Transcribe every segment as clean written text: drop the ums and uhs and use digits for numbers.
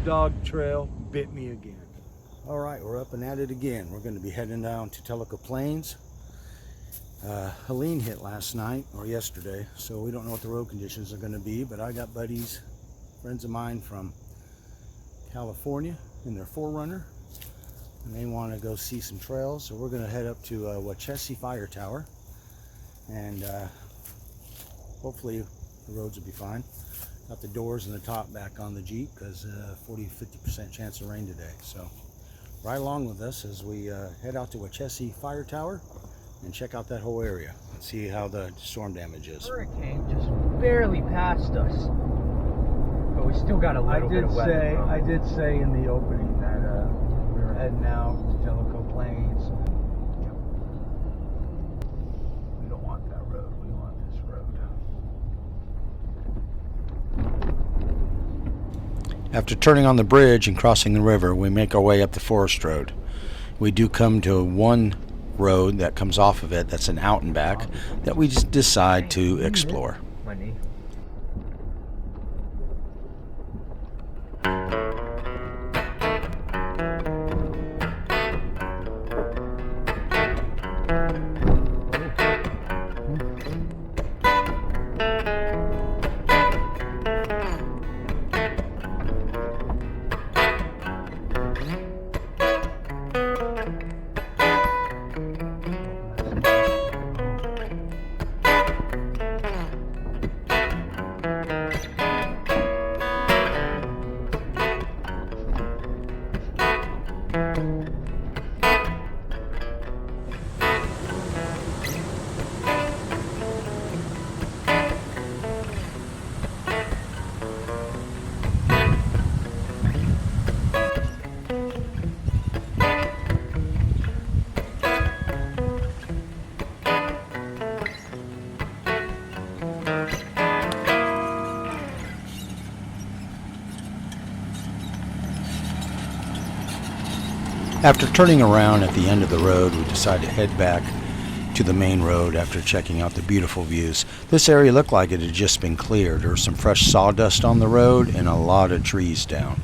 dog trail bit me again. All right, we're up and at it again. We're going to be heading down to Tellico Plains. Helene hit last night or yesterday, so we don't know what the road conditions are going to be, but I got buddies, friends of mine from California in their 4RUNNER, and they want to go see some trails, so we're going to head up to Wauchessi Fire Tower, and hopefully the roads will be fine. Got the doors and the top back on the Jeep because 40-50% chance of rain today. So ride along with us as we head out to Wauchessi Fire Tower and check out that whole area and see how the storm damage is. Hurricane just barely passed us, but we still got a little bit of weather. I did say in the opening that we were heading out to Jellicoe Plains. We don't want that road. We want this road. After turning on the bridge and crossing the river, we make our way up the forest road. We do come to one road that comes off of it that's an out and back that we just decide to explore. My knee. After turning around at the end of the road, we decided to head back to the main road after checking out the beautiful views. This area looked like it had just been cleared. There was some fresh sawdust on the road and a lot of trees down.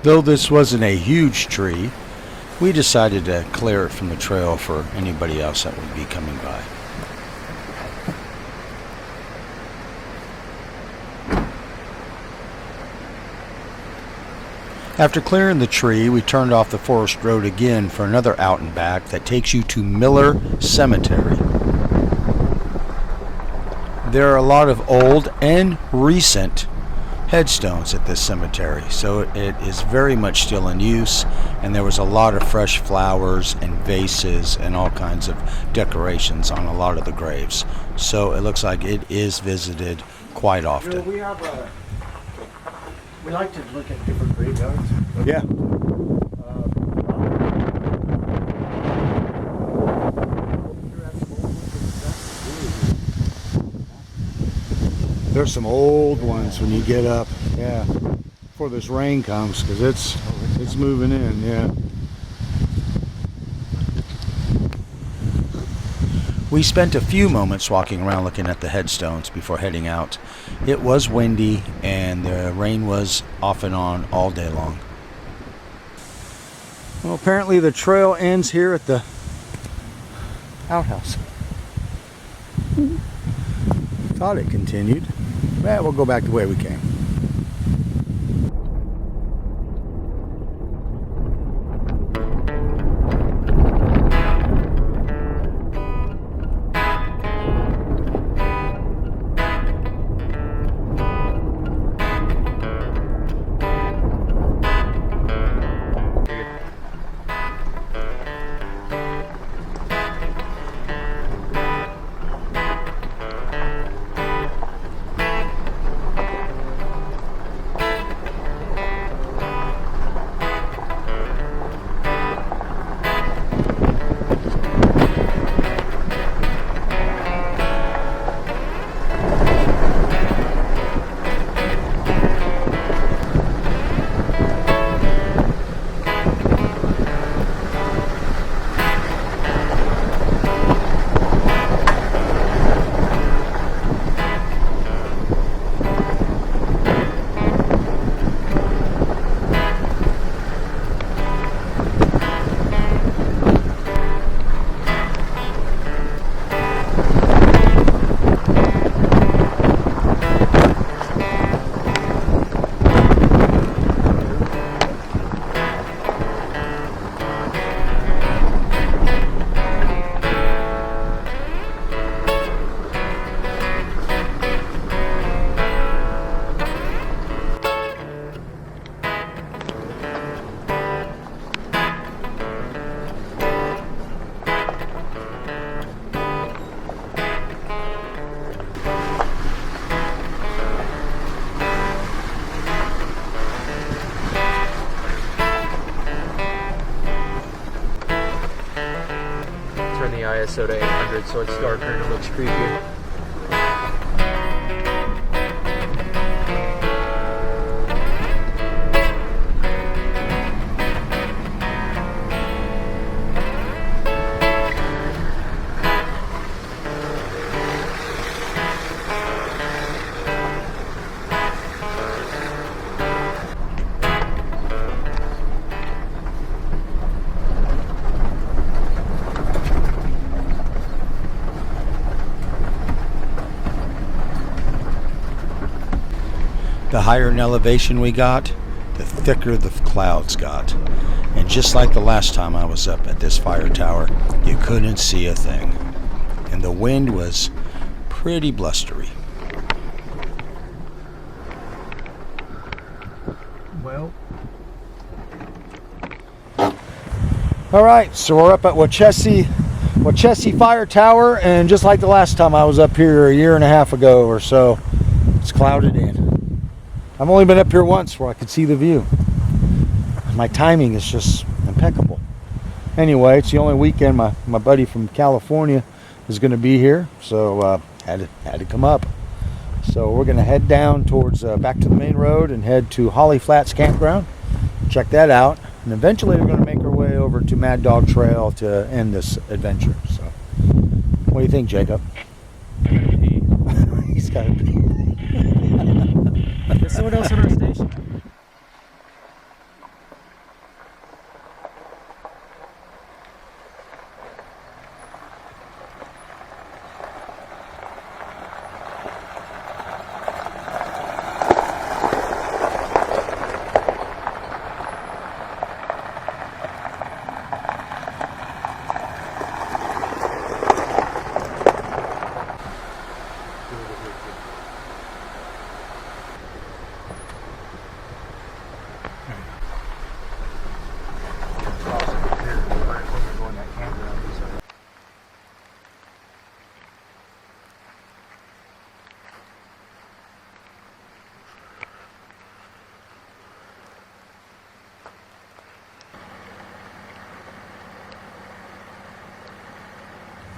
Though this wasn't a huge tree, we decided to clear it from the trail for anybody else that would be coming by. After clearing the tree, we turned off the forest road again for another out and back that takes you to Miller Cemetery. There are a lot of old and recent headstones at this cemetery, so it is very much still in use, and there was a lot of fresh flowers and vases and all kinds of decorations on a lot of the graves, so it looks like it is visited quite often. We like to look at different graveyards. Yeah. There's some old ones when you get up, yeah, before this rain comes, because it's moving in, yeah. We spent a few moments walking around looking at the headstones before heading out. It was windy and the rain was off and on all day long. Well, apparently the trail ends here at the outhouse. Thought it continued. Well, we'll go back the way we came. Turn the ISO to 800 so it's darker and it looks creepier. The higher in elevation we got, the thicker the clouds got. And just like the last time I was up at this fire tower, you couldn't see a thing. And the wind was pretty blustery. Well, All right, so we're up at Wauchessi Fire Tower, and just like the last time I was up here a year and a half ago or so, it's clouded in. I've only been up here once where I could see the view. My timing is just impeccable. Anyway, it's the only weekend my buddy from California is going to be here, so had to come up. So we're going to head down towards back to the main road and head to Holly Flats Campground. Check that out, and eventually we're going to make our way over to Mad Dog Trail to end this adventure. So, what do you think, Jacob? He's got to pee. there's someone else on our station.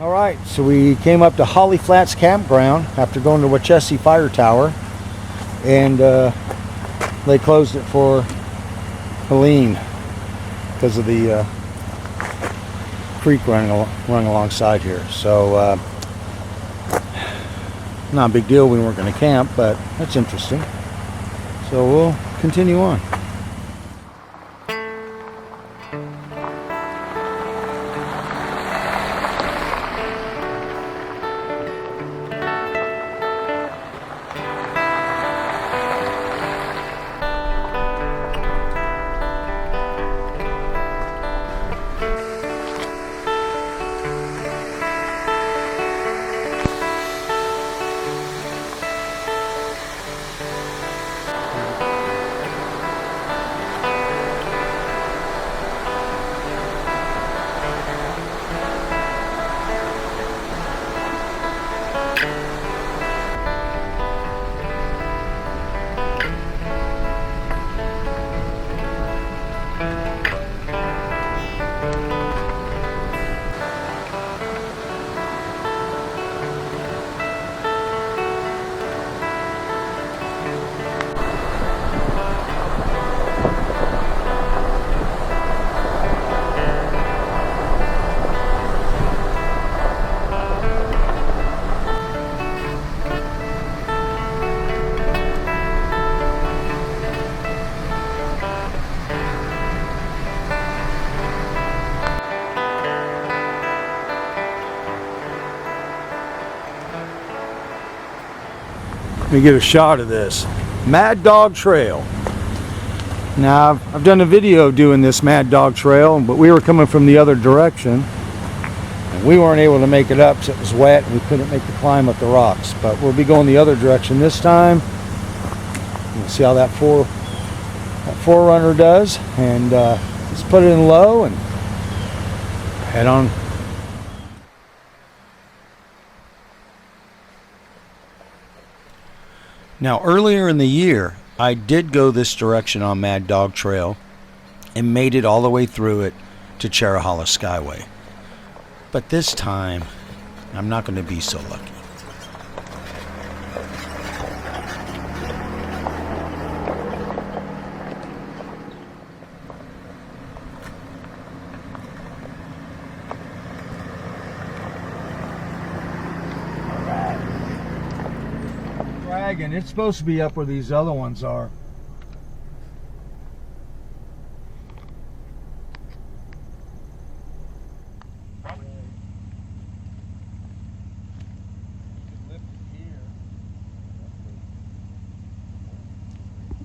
All right, so we came up to Holly Flats Campground after going to Wauchessi Fire Tower, and they closed it for Helene because of the creek running alongside here. So not a big deal. We weren't going to camp, but that's interesting. So we'll continue on. Let me get a shot of this Mad Dog Trail. Now I've done a video doing this Mad Dog Trail, but we were coming from the other direction and we weren't able to make it up because it was wet and we couldn't make the climb up the rocks. But we'll be going the other direction this time. We'll see how that 4RUNNER does, and let's put it in low and head on. Now, earlier in the year, I did go this direction on Mad Dog Trail and made it all the way through it to Cherokee Skyway. But this time, I'm not going to be so lucky. And it's supposed to be up where these other ones are.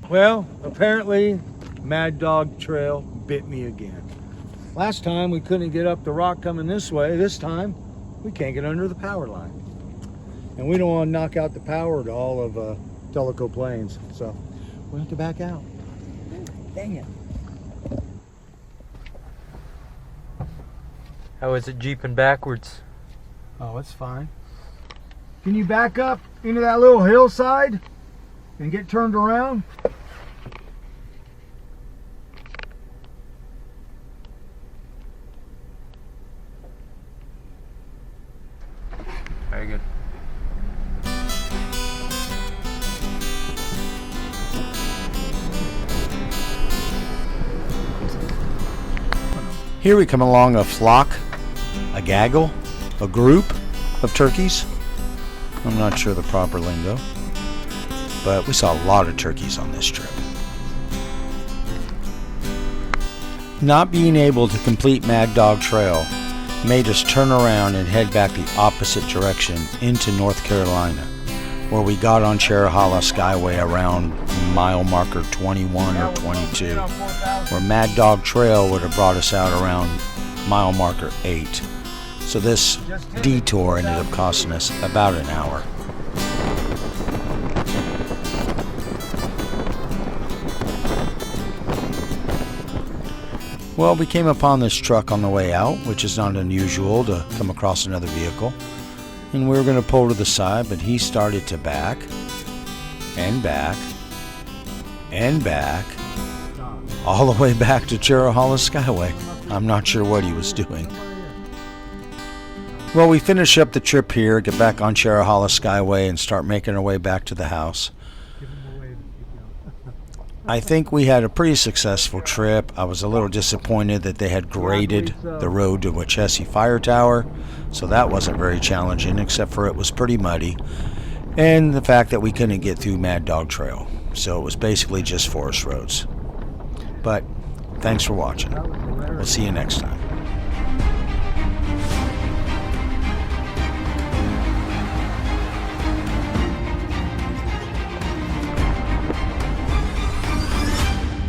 Well, apparently Mad Dog Trail bit me again. Last time we couldn't get up the rock coming this way. This time we can't get under the power line. And we don't want to knock out the power to all of Tellico Plains, so we'll have to back out. Dang it. How is it jeeping backwards? Oh, it's fine. Can you back up into that little hillside and get turned around? Very good. Here we come along a flock, a gaggle, a group of turkeys. I'm not sure the proper lingo, but we saw a lot of turkeys on this trip. Not being able to complete Mad Dog Trail made us turn around and head back the opposite direction into North Carolina, where we got on Cherokee Skyway around mile marker 21 or 22, where Mad Dog Trail would have brought us out around mile marker 8. So this detour ended up costing us about an hour. Well, we came upon this truck on the way out, which is not unusual to come across another vehicle. And we were going to pull to the side, but he started to back and back and back all the way back to Cherokee Skyway. I'm not sure what he was doing. Well, we finish up the trip here, get back on Cherokee Skyway, and start making our way back to the house. I think we had a pretty successful trip. I was a little disappointed that they had graded the road to Wauchessi Fire Tower, so that wasn't very challenging, except for it was pretty muddy, and the fact that we couldn't get through Mad Dog Trail. So it was basically just forest roads. But thanks for watching. We'll see you next time.